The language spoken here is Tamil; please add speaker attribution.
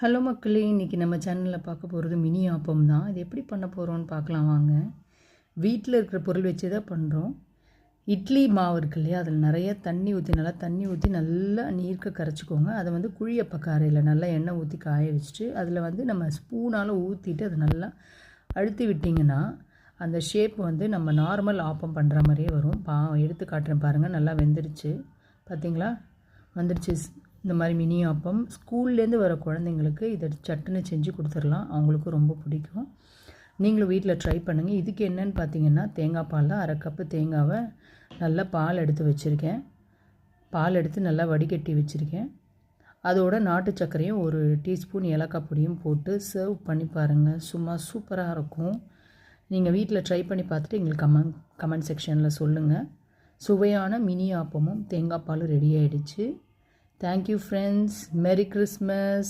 Speaker 1: ஹலோ மக்களே, இன்றைக்கி நம்ம சேனலில் பார்க்க போகிறது மினி ஆப்பம் தான். இது எப்படி பண்ண போகிறோன்னு பார்க்கலாம் வாங்க. வீட்டில் இருக்கிற பொருள் வச்சு தான் பண்ணுறோம். இட்லி மாவு இருக்கு இல்லையா, அதில் நிறைய தண்ணி ஊற்றி நல்லா நீர்க்க கரைச்சிக்கோங்க. அதை வந்து குழியப்ப காரையில் நல்லா எண்ணெய் ஊற்றி காய வச்சுட்டு அதில் வந்து நம்ம ஸ்பூனால் ஊற்றிட்டு அதை நல்லா அழுத்தி விட்டிங்கன்னா அந்த ஷேப் வந்து நம்ம நார்மல் ஆப்பம் பண்ணுற மாதிரியே வரும். எடுத்து காட்டுறேன் பாருங்கள். நல்லா வெந்துடுச்சு பார்த்தீங்களா, வந்துடுச்சு. இந்த மாதிரி மினி ஆப்பம் ஸ்கூல்லேருந்து வர குழந்தைங்களுக்கு இதை சட்டுன்னு செஞ்சு கொடுத்துடலாம். அவங்களுக்கும் ரொம்ப பிடிக்கும். நீங்களும் வீட்டில் ட்ரை பண்ணுங்கள். இதுக்கு என்னென்னு பார்த்தீங்கன்னா, தேங்காய் பால் தான். 1/2 கப்பு தேங்காவை நல்லா பால் எடுத்து வச்சுருக்கேன். பால் எடுத்து நல்லா வடிகட்டி வச்சுருக்கேன். அதோட நாட்டு சர்க்கரையும் 1 டீஸ்பூன் ஏலக்காய் பொடியும் போட்டு சர்வ் பண்ணி பாருங்கள். சும்மா சூப்பராக இருக்கும். நீங்கள் வீட்டில் ட்ரை பண்ணி பார்த்துட்டு எங்களுக்கு கமெண்ட் செக்ஷனில் சொல்லுங்கள். சுவையான மினி ஆப்பமும் தேங்காய் பாலும் ரெடி ஆகிடுச்சு. Thank you friends. Merry Christmas.